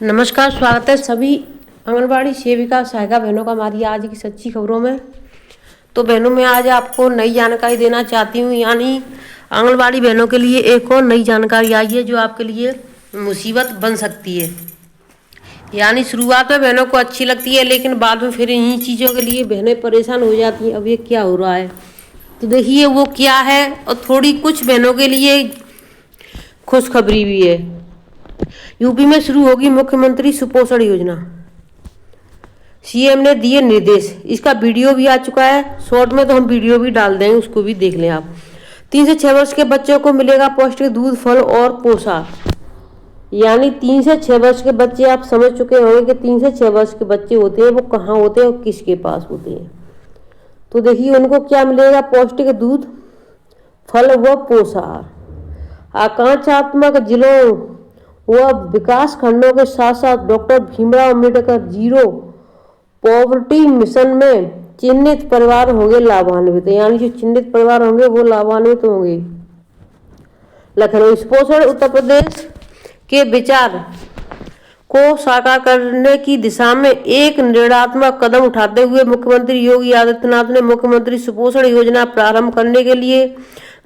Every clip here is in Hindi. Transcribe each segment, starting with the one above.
नमस्कार, स्वागत है सभी आंगनबाड़ी सेविका सहायिका बहनों का हमारी आज की सच्ची खबरों में। तो बहनों, मैं आज आपको नई जानकारी देना चाहती हूँ, यानी आंगनबाड़ी बहनों के लिए एक और नई जानकारी आई है जो आपके लिए मुसीबत बन सकती है। यानी शुरुआत में बहनों को अच्छी लगती है, लेकिन बाद में फिर इन्हीं चीज़ों के लिए बहनें परेशान हो जाती हैं। अब ये क्या हो रहा है, तो देखिए वो क्या है। और थोड़ी कुछ बहनों के लिए खुशखबरी भी है। यूपी में शुरू होगी मुख्यमंत्री सुपोषण योजना, सीएम ने दिए निर्देश। इसका वीडियो भी आ चुका है, शॉर्ट में तो हम वीडियो भी डाल देंगे, उसको भी देख लें आप। 3 से 6 वर्ष के बच्चों को मिलेगा पौष्टिक दूध, फल और पोषक। यानी 3 से 6 वर्ष के बच्चे, आप समझ चुके होंगे कि 3 से 6 वर्ष के बच्चे होते हैं वो कहाँ होते हैं और किसके पास होते हैं। तो देखिए उनको क्या मिलेगा, पौष्टिक दूध, फल व पोषक। आकांक्षात्मक जिलों वह विकास खंडों के साथ साथ doctor Bhimrao Ambedkar zero poverty mission में चिन्हित परिवार होंगे लाभान्वित। यानी जो चिन्हित परिवार होंगे वो लाभान्वित होंगे। लखनऊ सुपोषण उत्तर प्रदेश के विचार को साकार करने की दिशा में एक निर्णात्मक कदम उठाते हुए मुख्यमंत्री योगी आदित्यनाथ ने मुख्यमंत्री सुपोषण योजना प्रारंभ करने के लिए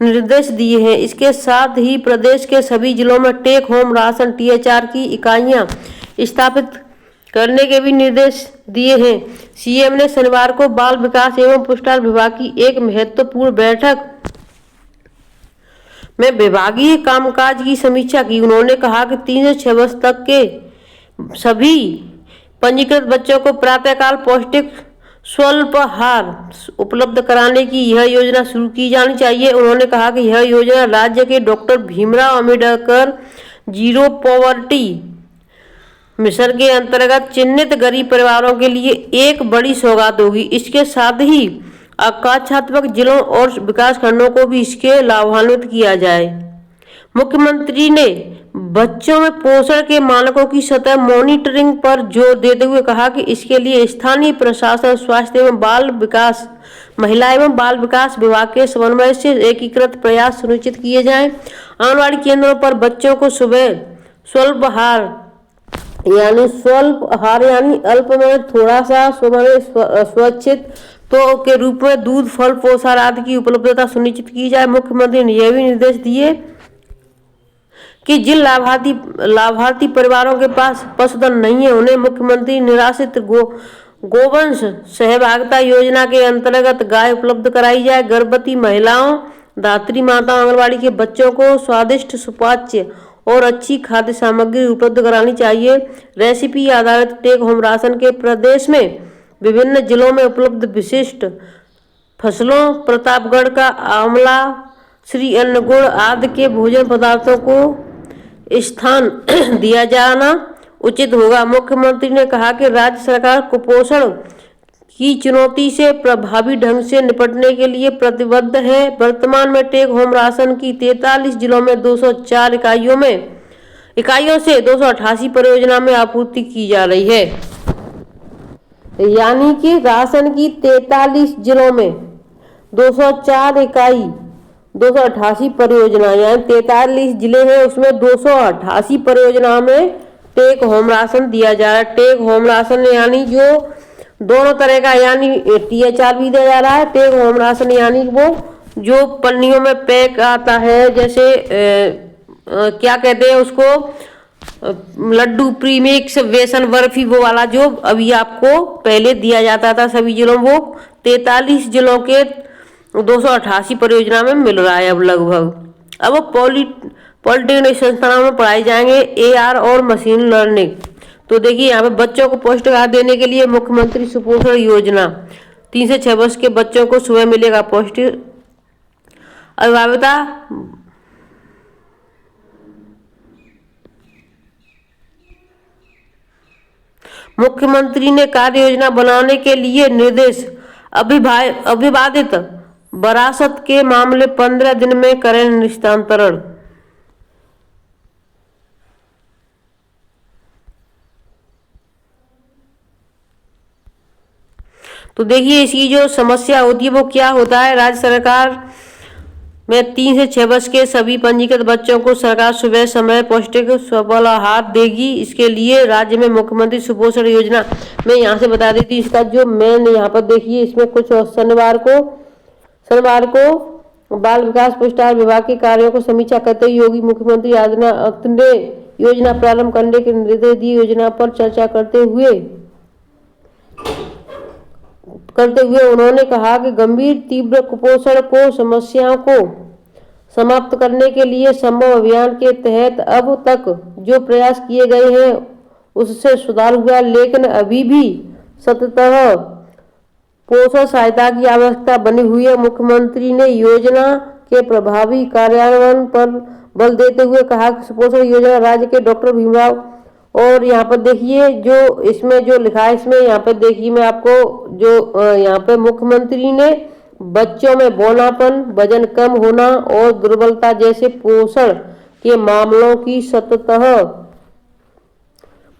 निर्देश दिए हैं। इसके साथ ही प्रदेश के सभी जिलों में टेक होम राशन THR की इकाइयां स्थापित करने के भी निर्देश दिए हैं। सीएम ने शनिवार को बाल विकास एवं पुष्टाहार विभाग की एक महत्वपूर्ण बैठक में विभागीय कामकाज की समीक्षा की। उन्होंने कहा कि 3 से 6 वर्ष तक के सभी पंजीकृत बच्चों को प्रातःकाल पौष्टिक स्वल्पाहार उपलब्ध कराने की यह योजना शुरू की जानी चाहिए। उन्होंने कहा कि यह योजना राज्य के doctor Bhimrao Ambedkar zero poverty mission के अंतर्गत चिन्हित गरीब परिवारों के लिए एक बड़ी सौगात होगी। इसके साथ ही आकांक्षात्मक जिलों और विकास खंडों को भी इसके लाभान्वित किया जाए। मुख्यमंत्री ने बच्चों में पोषण के मानकों की सतत मॉनिटरिंग पर जोर देते हुए कहा कि इसके लिए स्थानीय प्रशासन, स्वास्थ्य एवं बाल विकास, महिला एवं बाल विकास विभाग के समन्वय से एकीकृत प्रयास सुनिश्चित किए जाएं। आंगनबाड़ी केंद्रों पर बच्चों को सुबह स्वल्पाहार यानी अल्प में थोड़ा सा स्वच्छित तो के रूप में दूध, फल, पोषण आदि की उपलब्धता सुनिश्चित की जाए। मुख्यमंत्री ने यह भी निर्देश दिए कि जिन लाभार्थी परिवारों के पास पशुधन नहीं है उन्हें मुख्यमंत्री निराश्रित गोवंश सहभागिता योजना के अंतर्गत गाय उपलब्ध कराई जाए। गर्भवती महिलाओं, धात्री माताओं, आंगनबाड़ी के बच्चों को स्वादिष्ट, सुपाच्य और अच्छी खाद्य सामग्री उपलब्ध करानी चाहिए। रेसिपी आधारित टेक होम राशन के प्रदेश में विभिन्न जिलों में उपलब्ध विशिष्ट फसलों, प्रतापगढ़ का आंवला, श्री अन्न गुड़ आदि के भोजन पदार्थों को स्थान दिया जाना उचित होगा। मुख्यमंत्री ने कहा कि राज्य सरकार कुपोषण की चुनौती से प्रभावी ढंग से निपटने के लिए प्रतिबद्ध है। वर्तमान में टेक होम राशन की 43 जिलों में 204 इकाइयों से 288 परियोजना में आपूर्ति की जा रही है। यानी कि राशन की 43 जिलों में 204 इकाई, 288 परियोजना, यानी 43 जिले हैं उसमें 288 परियोजना में टेक होम राशन दिया जा रहा है। टेक होम राशन यानी जो दोनों तरह का, यानी THR भी दिया जा रहा है। टेक होम राशन यानी वो जो पन्नियों में पैक आता है, जैसे क्या कहते हैं उसको, लड्डू, प्रीमिक्स, बेसन बर्फी, वो वाला जो अभी आपको पहले दिया जाता था सभी जिलों, वो 43 जिलों के 288 परियोजना में मिल रहा है अब लगभग। अब पॉलिटेक्निक संस्थानों में पढ़ाए जाएंगे AR और मशीन लर्निंग। तो देखिए यहाँ पे बच्चों को पौष्टिक आहार देने के लिए मुख्यमंत्री सुपोषण योजना, 3 से 6 वर्ष के बच्चों को सुबह मिलेगा पौष्टिक। अभिभाविता मुख्यमंत्री ने कार्य योजना बनाने के लिए निर्देश। अविवादित वरासत के मामले 15 दिन में करें निस्तारण। तो देखिए इसकी जो समस्या होती है वो क्या होता है। राज्य सरकार में 3 से 6 वर्ष के सभी पंजीकृत बच्चों को सरकार सुबह समय पौष्टिक सबल आहार देगी। इसके लिए राज्य में मुख्यमंत्री सुपोषण योजना, मैं यहाँ से बता देती हूँ इसका जो मेन यहाँ पर देखिए, इसमें कुछ शनिवार को बाल विकास पुरस्कार विभाग के कार्यों को समीक्षा करते हुए योगी मुख्यमंत्री आदित्यनाथ ने योजना प्रारंभ करने के निर्देश दिए। योजना पर चर्चा करते हुए उन्होंने कहा कि गंभीर तीव्र कुपोषण को समस्याओं को समाप्त करने के लिए संभव अभियान के तहत अब तक जो प्रयास किए गए हैं उससे सुधार हुआ, लेकिन अभी भी सततः पोषण सहायता की आवश्यकता बनी हुई है। मुख्यमंत्री ने योजना के प्रभावी कार्यान्वयन पर बल देते हुए कहा कि सुपोषण योजना राज्य के डॉक्टर भीमराव, और यहाँ पर देखिए जो इसमें जो लिखा है, इसमें यहाँ पर देखिए मैं आपको जो यहाँ पे मुख्यमंत्री ने बच्चों में बौनापन, वजन कम होना और दुर्बलता जैसे पोषण के मामलों की सततः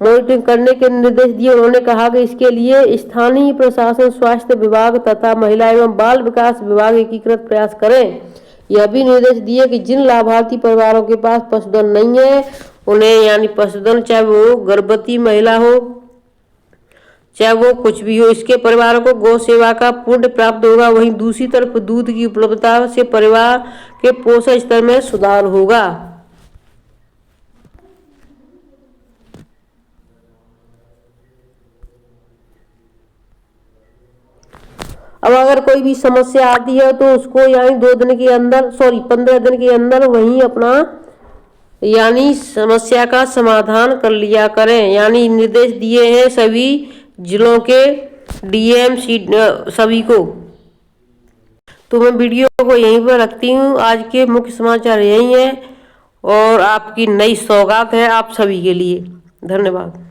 मॉनिटरिंग करने के निर्देश दिए। उन्होंने कहा कि इसके लिए स्थानीय प्रशासन, स्वास्थ्य विभाग तथा महिला एवं बाल विकास विभाग एकीकृत प्रयास करें। यह भी निर्देश दिए कि जिन लाभार्थी परिवारों के पास पशुधन नहीं है उन्हें, यानी पशुधन चाहे वो गर्भवती महिला हो चाहे वो कुछ भी हो, इसके परिवारों को गौ सेवा का पुण्य प्राप्त होगा। वहीं दूसरी तरफ दूध की उपलब्धता से परिवार के पोषण स्तर में सुधार होगा। अब अगर कोई भी समस्या आती है तो उसको यानी 15 दिन के अंदर वहीं अपना यानी समस्या का समाधान कर लिया करें। यानी निर्देश दिए हैं सभी जिलों के डीएम सभी को। तो मैं वीडियो को यहीं पर रखती हूँ। आज के मुख्य समाचार यही हैं और आपकी नई सौगात है आप सभी के लिए। धन्यवाद।